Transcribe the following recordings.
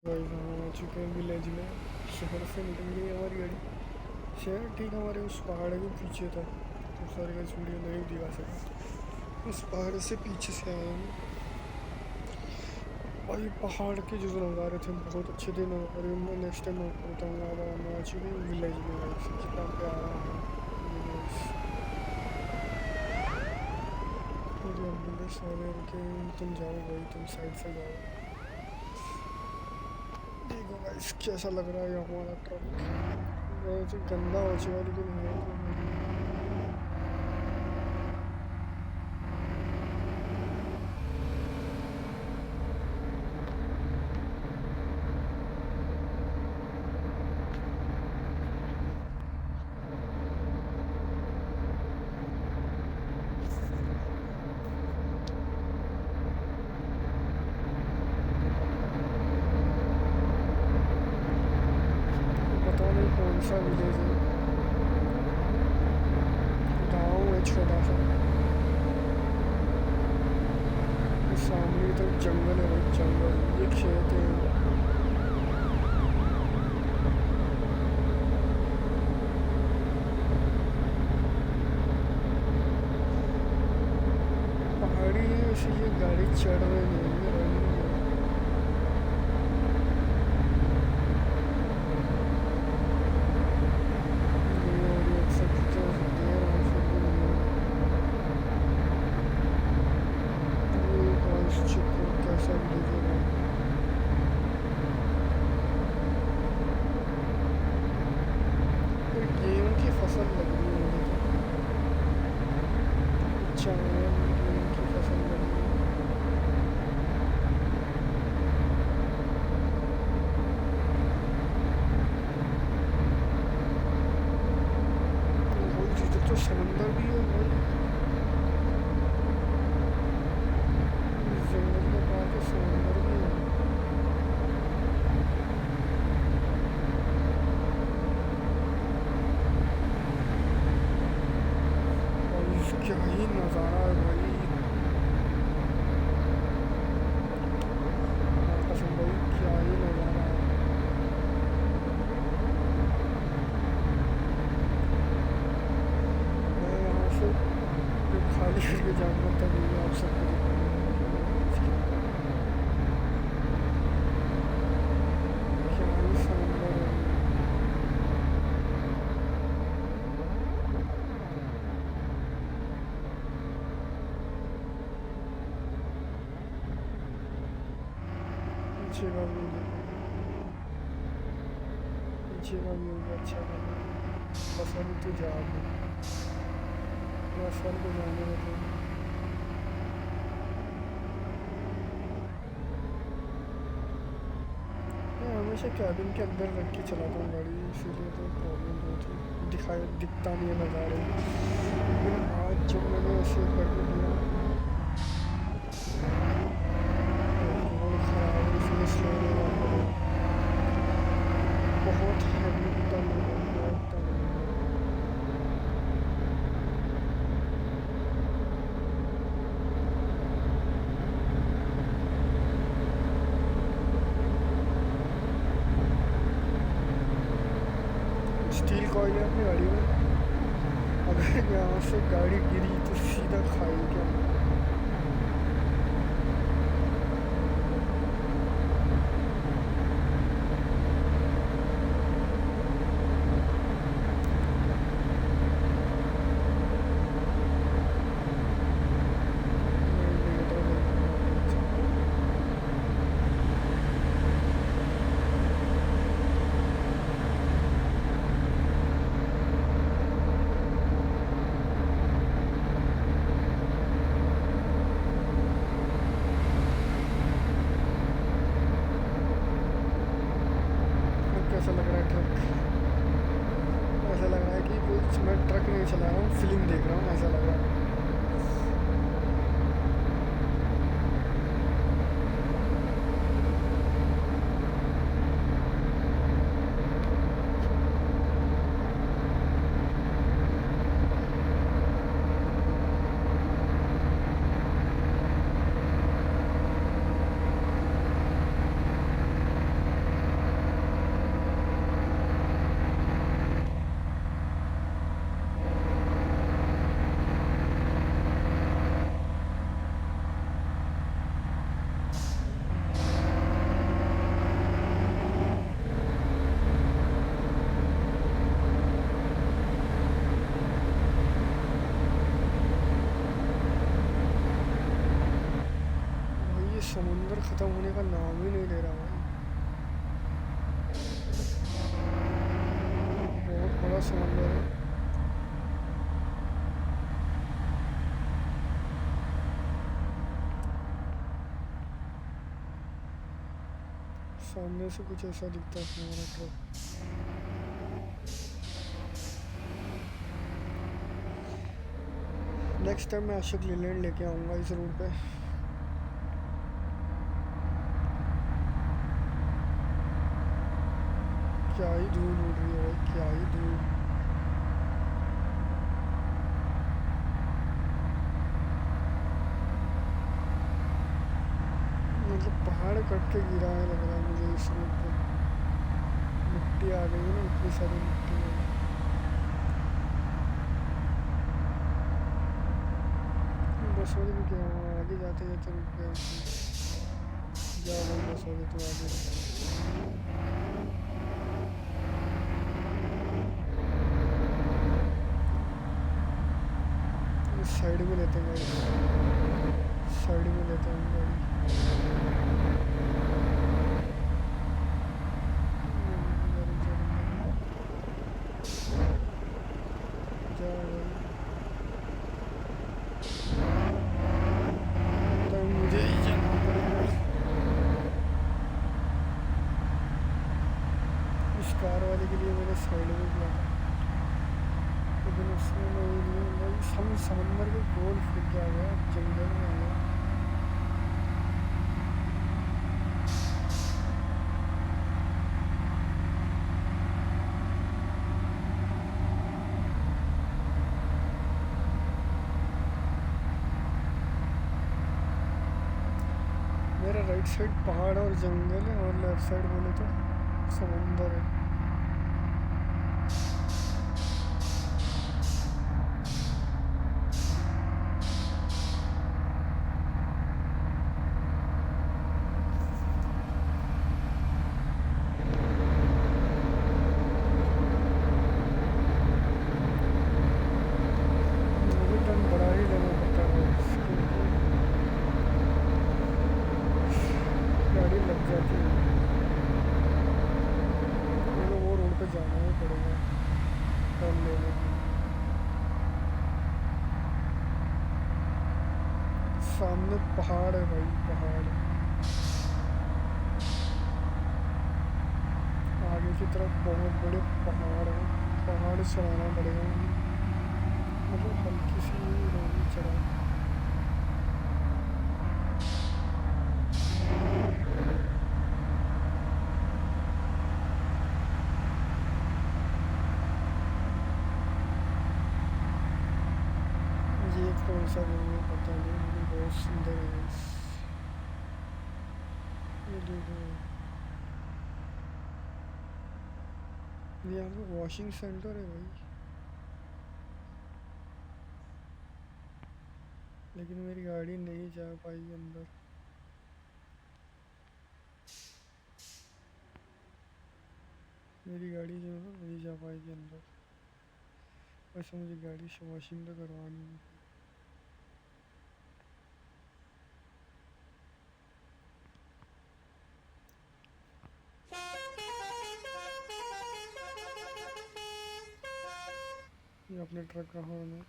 Guys हम आ चुके हैं विलेज में। शहर से निकल गई हमारी गाड़ी। शहर ठीक हमारे उस पहाड़ के पीछे था, तो सारे का वीडियो नहीं दिखा सका। उस पहाड़ से पीछे से आए हम। भाई पहाड़ के जो नज़ारे थे बहुत अच्छे थे ना, और मैं नेक्स्ट टाइम आपको बताऊँगा। अब हम आ चुके हैं विलेज में गाइस, कितना प्यारा है विलेज। मुझे अब बोले सारे रुके, तुम जाओ भाई, तुम साइड से जाओ। देखो गाइस कैसा लग रहा है ये हमारा ट्रक। बहुत ही गंदा हो चुका है, लेकिन है तो बढ़िया। पता नहीं कौन सा विलेज है, गाँव है छोटा सा। ये सामने की तरफ जंगल है भाई, जंगल। ये खेत है। पहाड़ी है, इसलिए गाड़ी चढ़ रही नहीं है। ये और एक सकते हो सकते हैं, और फिर भी नहीं। ये गाइस चेक करो कैसा विलेज है। ये गेहूं की फसल लग रही है मुझे तो। चावल गेहूं की फसल लग रही है। बहुत इधर तो समंदर भी है भाई। इस जंगल के पास तो समंदर भी है। भाई क्या ही नज़ारा है भाई। कसम भाई क्या ही नज़ारा है। मैं यहाँ से जब खाली करके जाऊँगा तभी आप सबको दिखाऊंगा क्या ही समंदर है। पीछे का व्यू देखो, पीछे का व्यू भी अच्छा लग रहा है। बस अभी तो जा रही है, बस सर को जाने देते हैं। मैं हमेशा कैबिन के अंदर रख के चलाता हूँ गाड़ी, इसीलिए तो प्रॉब्लम बहुत है, दिखता नहीं है नज़ारे। लेकिन आज जब मैंने ऐसे करके दिया, रोड खराब है इसलिए स्लो लेना पड़ेगा। बहुत हैवी टर्न है भाई, बहुत टर्न है। स्टील कॉइल है अपनी गाड़ी में। अगर यहाँ से गाड़ी गिरी तो सीधा खाई क्या। इंडिकेटर देखना। अब कैसा लग रहा है ट्रक? ऐसा लग रहा है कि कुछ मैं ट्रक नहीं चला रहा हूँ, फिल्म देख रहा हूँ, ऐसा लग रहा है। ख़त्म होने का नाम ही नहीं ले रहा भाई। बहुत बड़ा समंदर है। सामने से कुछ ऐसा दिखता है हमारा ट्रक। नेक्स्ट टाइम मैं अशोक लीलैंड लेके आऊँगा इस रोड पे। क्या ही धूल उड़ रही है भाई, क्या ही धूल। मतलब पहाड़ कट के गिरा है लग रहा है मुझे इस रोड पे। मिट्टी आ गई है ना, इतनी सारी मिट्टी है। बस वाले भी क्या हुआ, आगे जाते जाते रुक गया। जा भाई बस वाले तो आगे। साइड में लेते हैं गाड़ी, साइड में लेते हैं गाड़ी। जा भाई, तो मुझे ही जाना पड़ेगा। इस कार वाले के लिए मैंने साइड में किया था, लेकिन उसमें नहीं लिया भाई। हम समंदर के गोल फिर के आ गया, जंगल में आ गया। मेरा राइट साइड पहाड़ और जंगल है, और लेफ्ट साइड बोले तो समंदर है। मुझे टर्न बड़ा ही लेना पड़ता है, गाड़ी लग जाती है। मुझे वो रोड पे जाना ही पड़ेगा टर्न लेने के लिए। सामने पहाड़ है भाई, पहाड़। आगे की तरफ बहुत बड़े पहाड़ हैं, पहाड़ चढ़ाना पड़ेगा मुझे। मतलब हल्की सी रोड चढ़ा। ये कौन सा व्यू है पता नहीं, लेकिन बहुत सुंदर है guys। ये देखो, ये यहाँ पे वॉशिंग सेंटर है भाई, लेकिन मेरी गाड़ी नहीं जा पाई अंदर। मेरी गाड़ी जो है नहीं जा पाएगी अंदर। वैसे मुझे गाड़ी से वॉशिंग तो करवानी है। ये अपने ट्रक का हॉर्न है।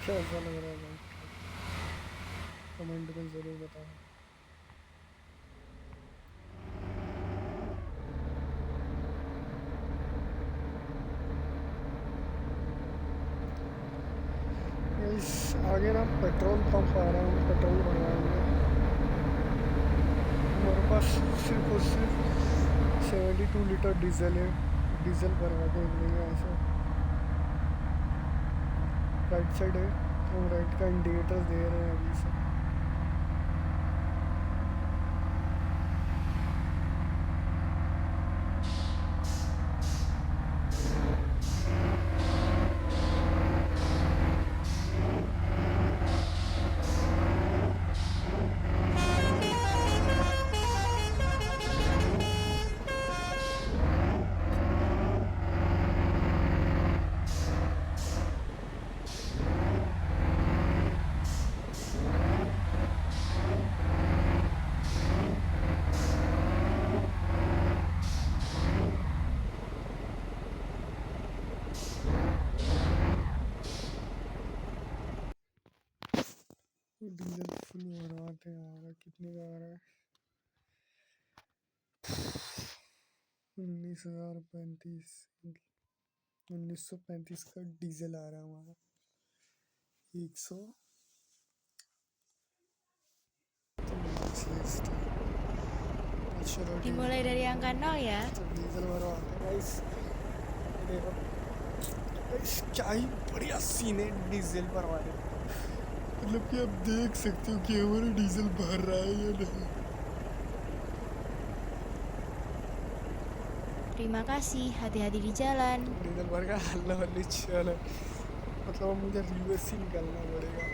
कैसा लग रहा है भाई, कमेंट में ज़रूर बताओ। इस आगे ना पेट्रोल पंप आ रहा है, हम पेट्रोल भरवाएंगे। हमारे पास सिर्फ और सिर्फ 72 लीटर डीजल है, डीजल भरवा के निकलेंगे यहाँ से। राइट साइड है, हम राइट का इंडिकेटर दे रहे हैं अभी से। डीजल फुल भरवाते हैं यार। कितने का आ रहा है? 1935 का डीजल आ रहा है हमारा। 100 चलो Dimulai dari angka 0 ya. Diesel भरवाते हैं गाइस। देखो गाइस, क्या ही बढ़िया सीन है डीजल भरवाने का। मतलब कि आप देख सकते हो कि हमारा डीजल भर रहा है या नहीं। Terima kasih, hati-hati di jalan. Diesel भर का हल्ला हल्ली चलो। मतलब अब मुझे रिवर्स ही निकालना पड़ेगा।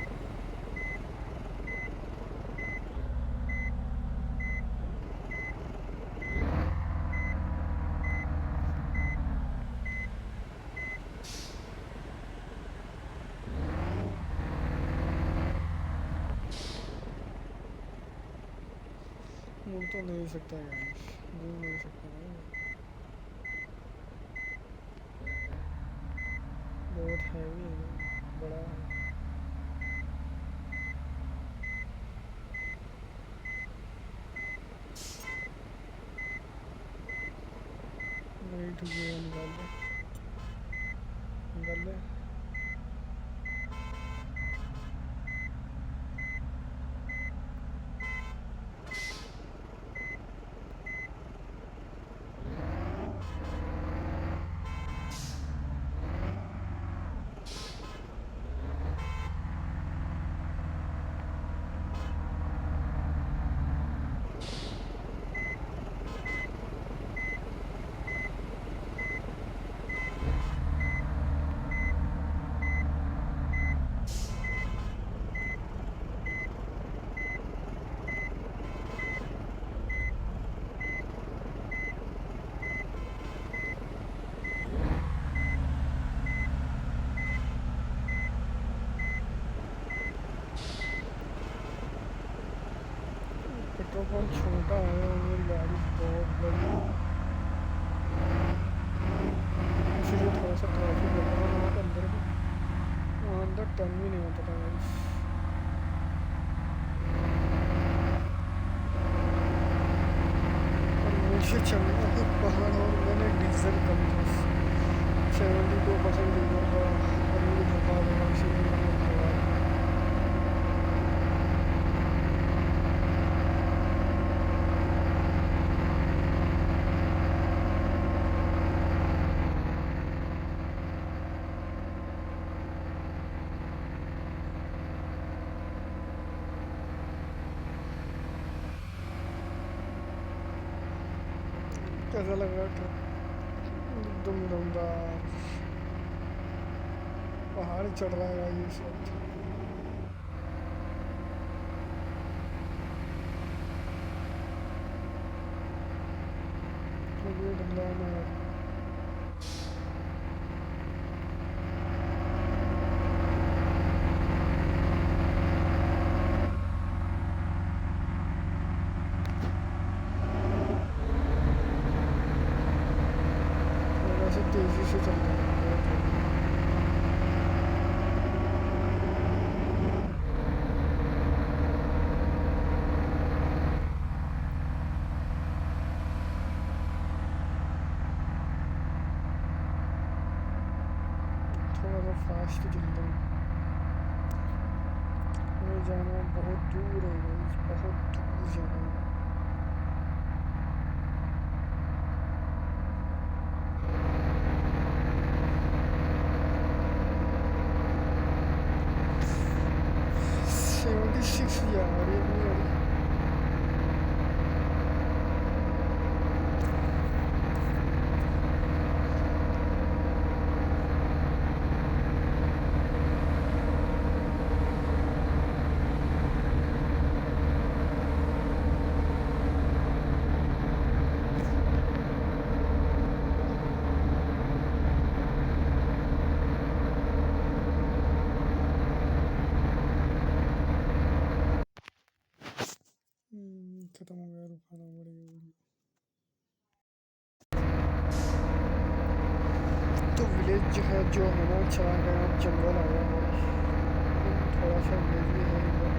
मुड़ तो नहीं सकता गाइस, मुड़ नहीं सकता ना। बहुत हैवी है ना, बड़ा है। नहीं ठीक है, निकाल दे, निकाल दे। पेट्रोल पंप छोटा है और मेरी गाड़ी बहुत बड़ी है, इसलिए थोड़ा सा ट्रैफिक लग रहा है वहाँ पे अंदर भी। वहाँ अंदर टर्न भी नहीं होता था गाइस। और मुझे चढ़ना है पहाड़ और मैंने डीजल कम था, 72% डीजल का, और मुझे धोखा देगा इसीलिए मैंने भरवा दिया। कैसा लग रहा है? एकदम दमदार पहाड़ चढ़ रहा है ये सब। ये दमदार है। थोड़ा सा तेजी से चलना है बहुत तेजी। थोड़ा सा फास्ट चलता हूँ। हमें जाना बहुत दूर है गाइस, बहुत दूर जाना है। सेवेंटी सिक्स जा रही है अपनी गाड़ी। खत्म हो गया, रुकाना पड़ेगा वीडियो। तो विलेज जो है जो हमारा चला गया, अब जंगल आ गया। थोड़ा सा विलेज भी है इधर।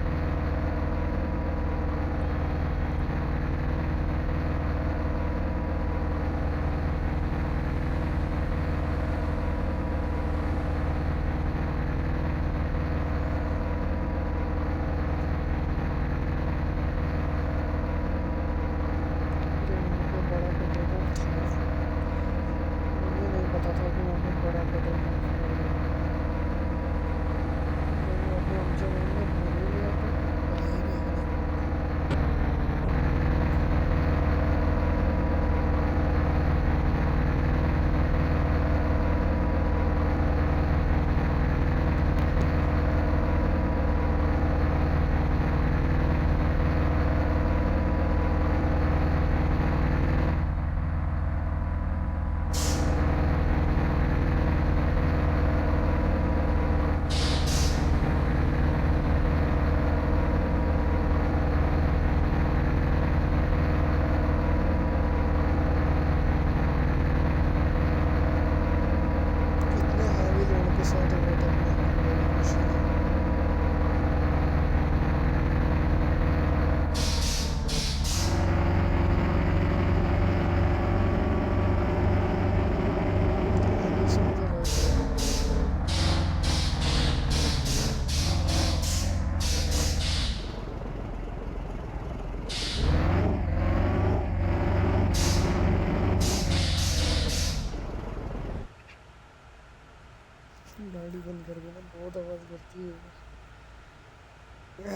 करके ना बहुत आवाज़ करती है।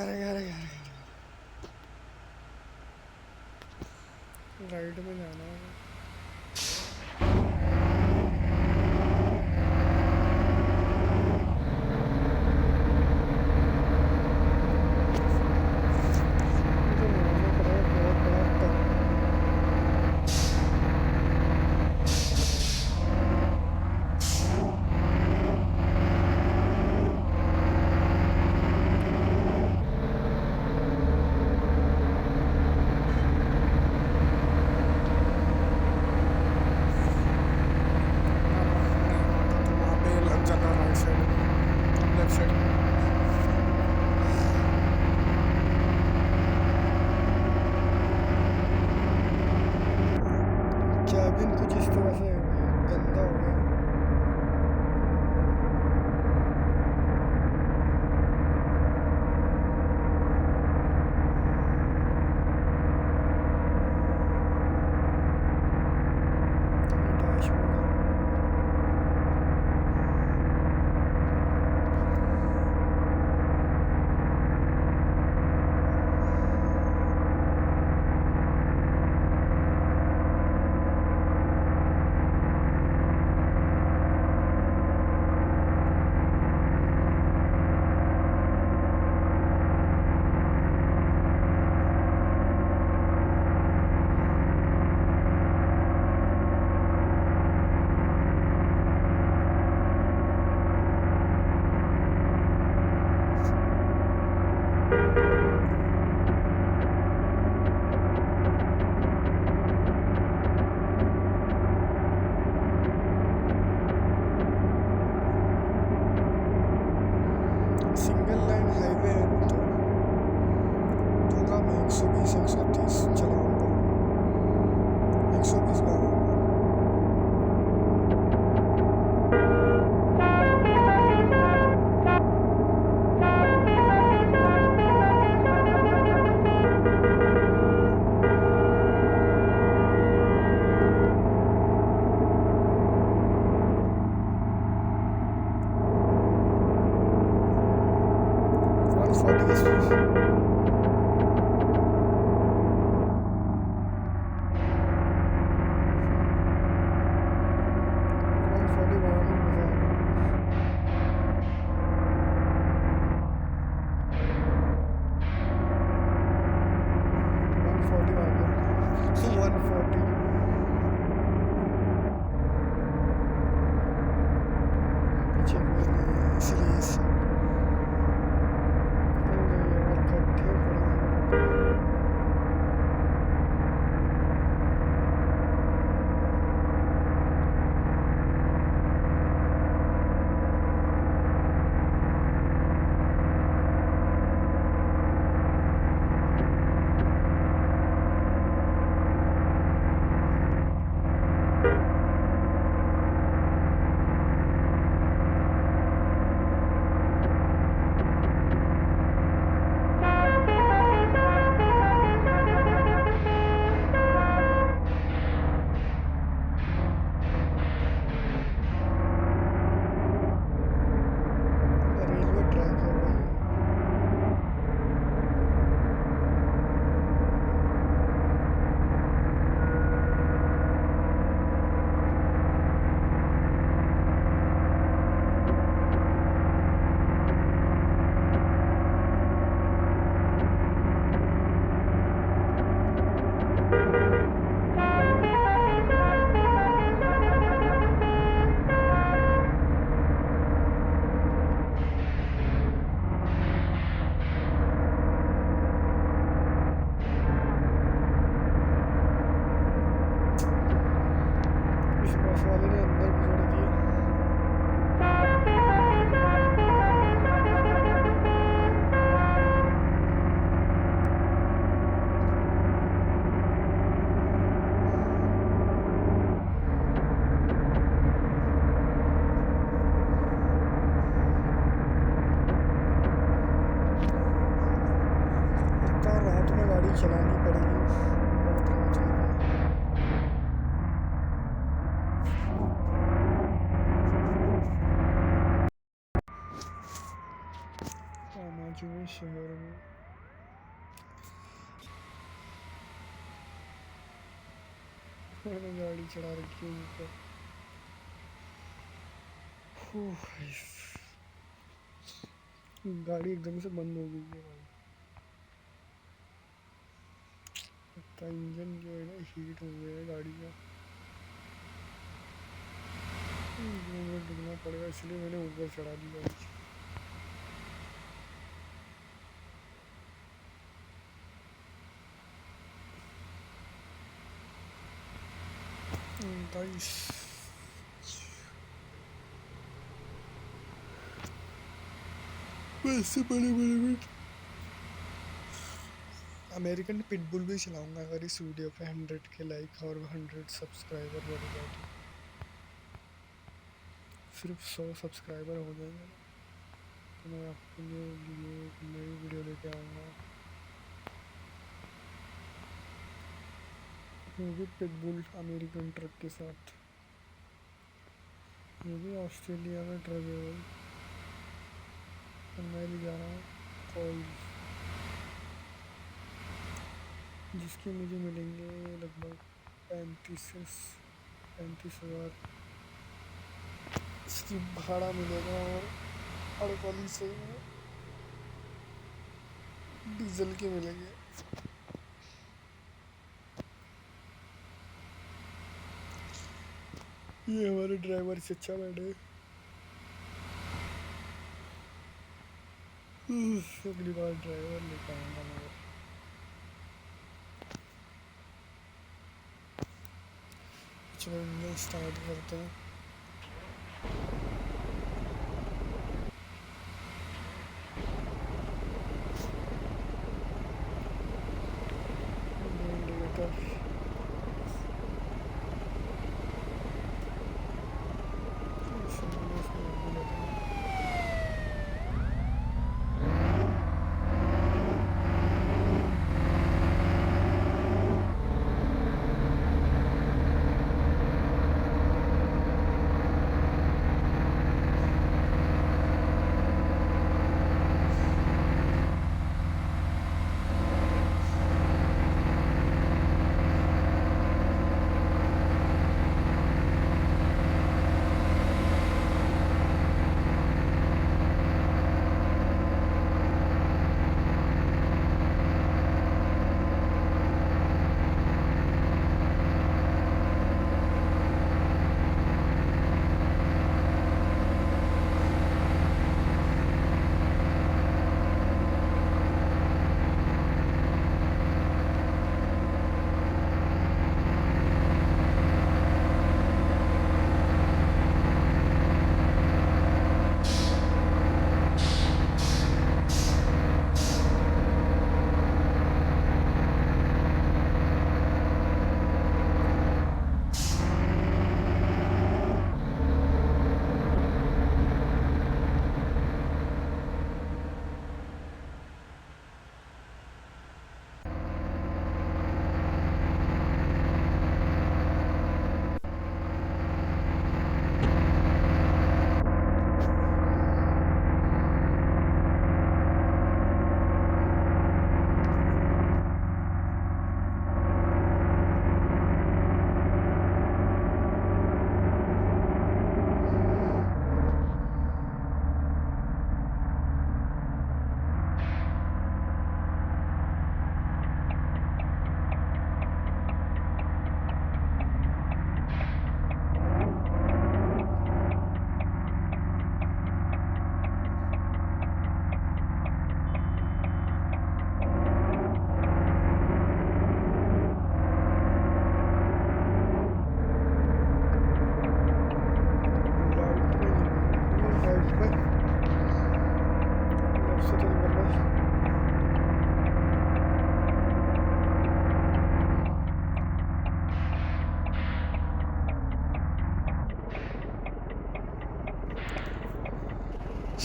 अरे अरे अरे राइड में जाना है। मुझे बनाना पड़ेगा बहुत बड़ा टब। तो वहाँ पे लग जाता राइट साइड में, लेफ्ट साइड में। कैबिन कुछ इस तरह से है भाई, गंदा हो गया। डैशबोर्ड है। सिंगल लाइन हाईवे है वो तो दूंगा मैं 120 130 चलाऊंगा, 120 भागूंगा। वन फोर्टी की स्पीड, 140 बढ़ाने में मजा आएगा। 140 आ गया 140। पीछे कोई नहीं है इसलिए इस अरे यार कट्ठे पड़े हैं। रेलवे ट्रैक है भाई। इस बस वाले ने अंदर भी जोड़ दिया। इतना रात में गाड़ी चलानी पड़ेगी, बहुत रात हो रही है। बाजू में शहर में। मैंने गाड़ी चढ़ा रखी है ऊपर। गाड़ी एकदम से बंद हो गई है भाई। लगता है इंजन जो है ना हीट हो गया है गाड़ी का। डुबना पड़ेगा इसलिए मैंने ऊपर चढ़ा दी गाड़ी। गाइस वैसे बड़े बड़े अमेरिकन पिटबुल भी चलाऊंगा अगर इस वीडियो पे 100 के लाइक और 100 सब्सक्राइबर बढ़ जाए तो। सिर्फ 100 सब्सक्राइबर हो जाएंगे तो मैं आपके लिए एक नई वीडियो लेके आऊँगा। वो भी पिटबुल अमेरिकन ट्रक के साथ। ये भी ऑस्ट्रेलिया में ट्रक है भाई। मैं भी जा रहा हूँ कॉल, जिसके मुझे मिलेंगे लगभग 35,000 इसकी भाड़ा मिलेगा और 48 डीजल के मिलेंगे। ये हमारे ड्राइवर से अच्छा बैठे। अगली बार ड्राइवर लेकर आऊँगा मगर। चलो इंजन स्टार्ट करते हैं। इंडिकेटर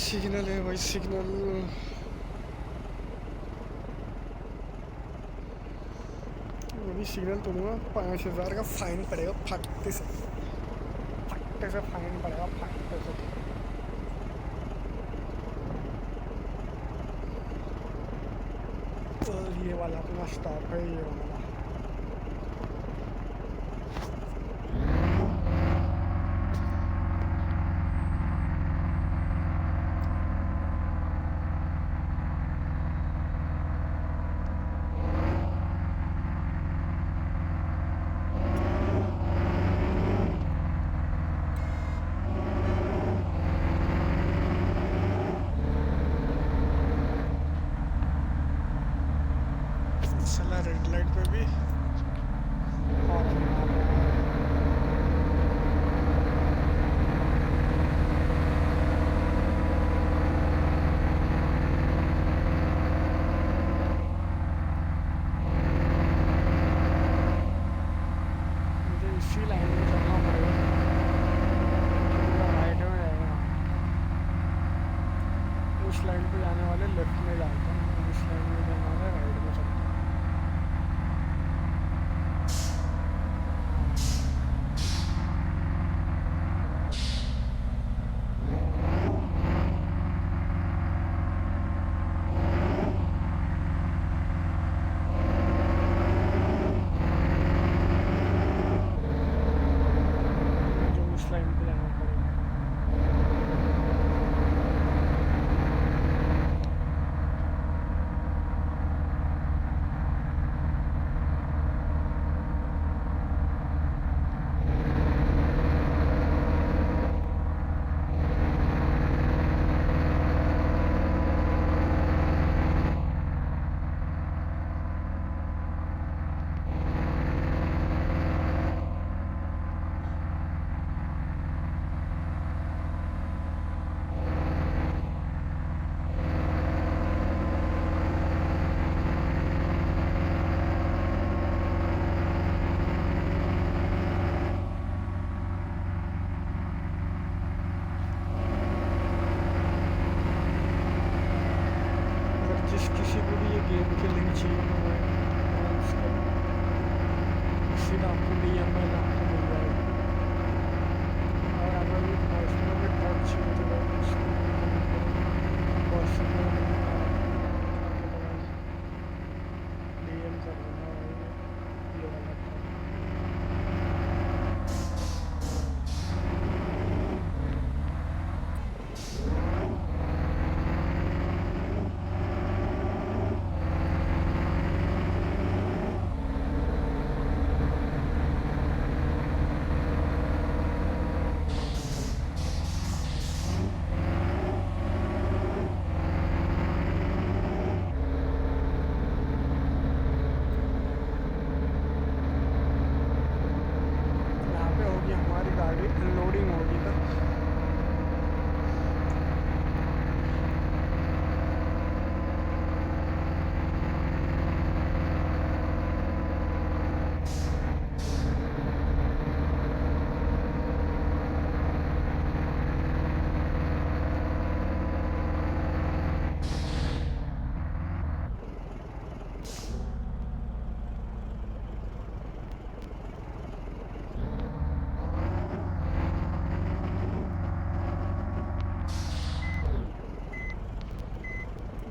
सिग्नल है भाई, सिग्नल। अभी सिग्नल तोड़ूंगा 5,000 का फाइन पड़ेगा। फटते से फाइन पड़ेगा, फटते से। और ये वाला अपना स्टॉप है, ये वाला। साला रेड लाइट पे भी और मुझे इसी लाइन में चलना पड़ेगा, राइट में जाएगा। उस लाइन पे जाने वाले लेफ्ट में जाते हैं, इस लाइन में जाने वाले राइट में चलते हैं। मुझे उस लाइन पे जाना पड़ेगा। अगर किसी को भी ये गेम की लिंक चाहिए तो मैं उसका सीधा आपको DML आपको मिल जाएगा। और अगर भी पर्सनल में टच चाहिए तो मैं पर्सनल DM कर दूँगा भाई, ये वाला था। यहाँ पे होगी हमारी गाड़ी लोडिंग होगी तो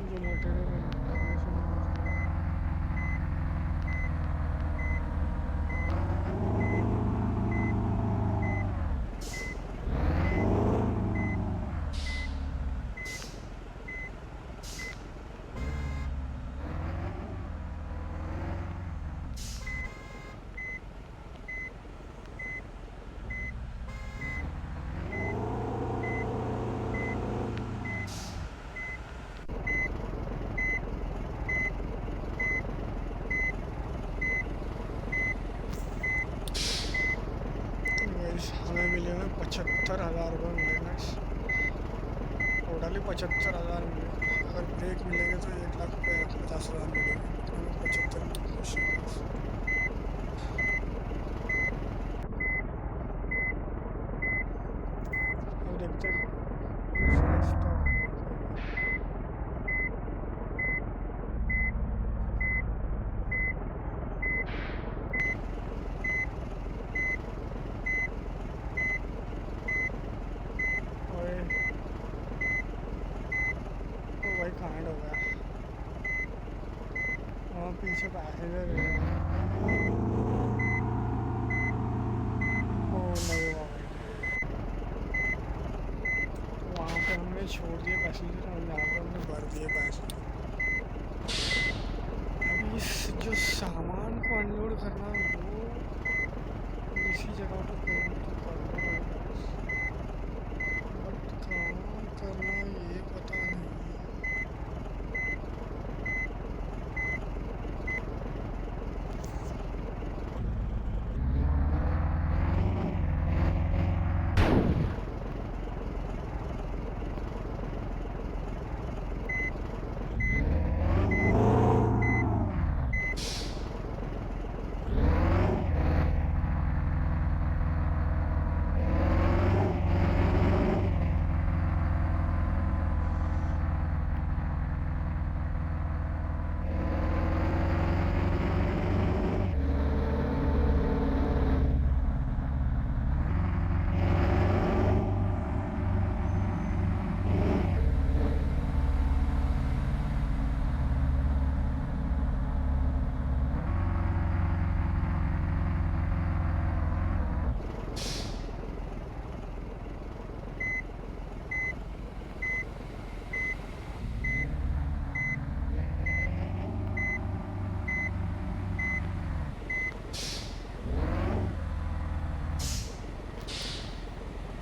जो मोटर हमें मिलेगा 75,000 रुपये मिलेगा। टोटली 75,000 मिलेगा। अगर ब्रेक मिलेंगे तो 1,50,000 मिलेगा। हमें 75 खुश हैं। अब देखते हैं दूसरा स्टॉप भाई कांड हो गया। छोड़ दिए पैसेंजर और यहाँ पे हमने भर दिए पैसे। अभी इस जो सामान को अनलोड करना है वो इसी जगह पर कहीं तो करना है गाइस, बट कहाँ करना है ये पता नहीं है।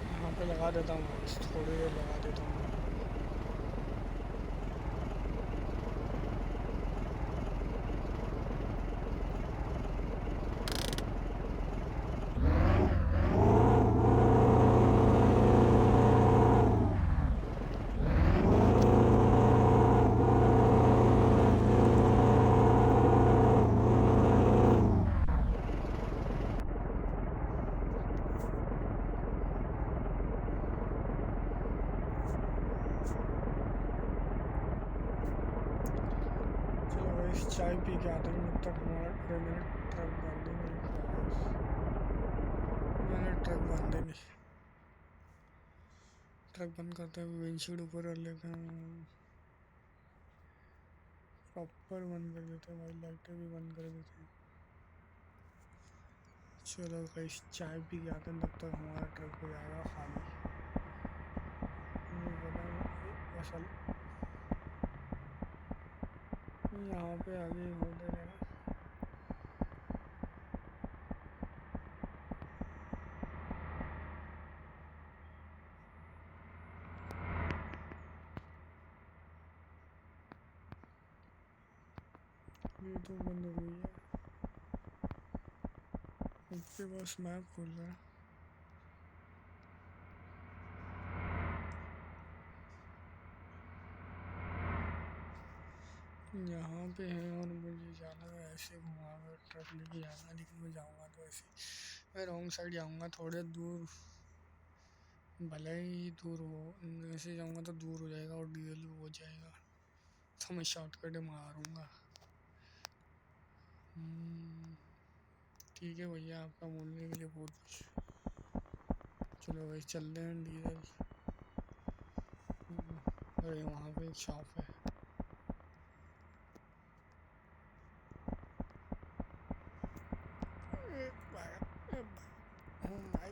यहाँ पे लगा देता हूँ गाइस, थोड़ी देर लगा देता हूँ। चलो गाइस चाय पी के आते हैं, जब तक हमारा ट्रक बंद ही नहीं हुआ। मैंने ट्रक बंद ही नहीं, ट्रक बंद करते हुए विंडशील्ड ऊपर कर लेते हैं, प्रॉपर बंद कर देते हैं भाई, लाइटें भी बंद कर देते हैं। चलो गाइस चाय पी के आते हैं, तब तक हमारा ट्रक हो जाएगा खाली। ये बोला असल यहाँ पे आगे होल्डर है ना। ये तो बंद हो गई है, उसके बस मैप खोल रहा है। यहाँ पे है और मुझे जाना है ऐसे घुमा कर ट्रक लेके जाना है, लेकिन मैं जाऊँगा तो ऐसे मैं रॉन्ग साइड जाऊँगा, थोड़े दूर, भले ही दूर हो, ऐसे जाऊँगा तो दूर हो जाएगा और डीजल भी हो जाएगा, तो मैं शॉर्टकट मारूँगा। ठीक है भैया, आपका बोलने के लिए बहुत कुछ। चलो भाई चलते हैं डीजल। अरे वहाँ पे एक शॉप है, भाई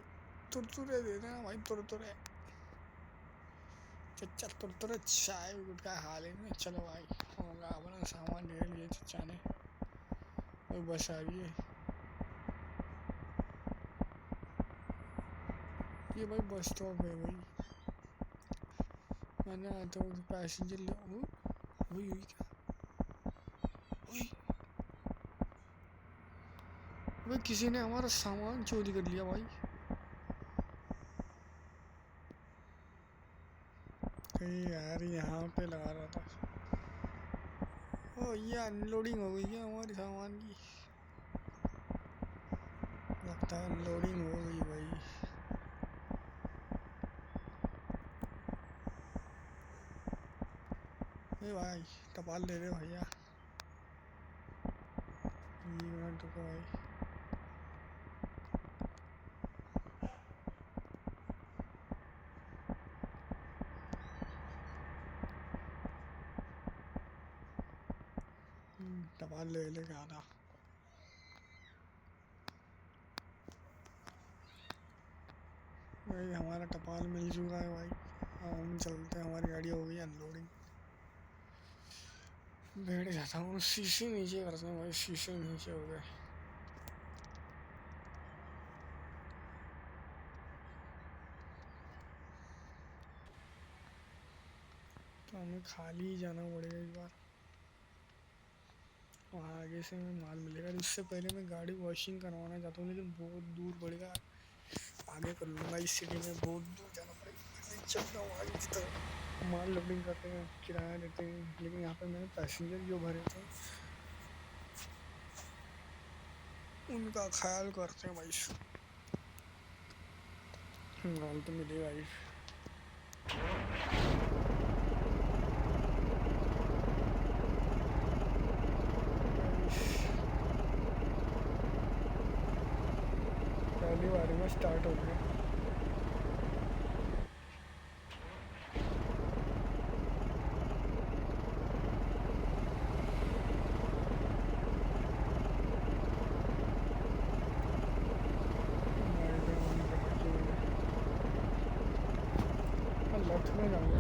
तुरतुरे दे देना भाई, तुरतुरे चचा, तुरतुरे चाय गुटखा खा लेंगे। चलो भाई होगा अपना सामान ले लिए चचा ने, कोई बस आ रही है। ये भाई बस स्टॉप है भाई, मैंने आते वक्त पैसेंजर ले हुई क्या हुई भाई, किसी ने हमारा सामान चोरी कर लिया भाई। कहीं यार यहाँ पे लगा रहा था। ओ ये अनलोडिंग हो गई है हमारे सामान की, लगता है अनलोडिंग हो गई भाई। ए भाई टपाल ले रहे हो भैया, 1 मिनट रुको भाई। टपाल ले लेके आना। भाई हमारा टपाल मिल चुका है भाई, हम चलते हैं, हमारी गाड़ी हो गई अनलोडिंग। बैठ जाता हूँ, शीशे नीचे करते हैं भाई, शीशे नीचे हो गए। तो हमें खाली ही जाना पड़ेगा इस बार, वहाँ आगे से हमें माल मिलेगा। इससे पहले मैं गाड़ी वॉशिंग करवाना चाहता हूँ, लेकिन बहुत दूर पड़ेगा। आगे कर लूँगा, इस सिटी में बहुत दूर जाना पड़ेगा। मैं चलता हूँ आगे की तरफ, माल लोडिंग करते हैं, किराया देते हैं। लेकिन यहाँ पे मैंने पैसेंजर जो भरे थे उनका ख्याल करते हैं भाई। माल तो मिलेगा ही। पहली बारी में स्टार्ट हो गया। लेफ्ट में जाऊँगा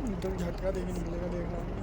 एकदम झटका देके निकलेगा, देखना।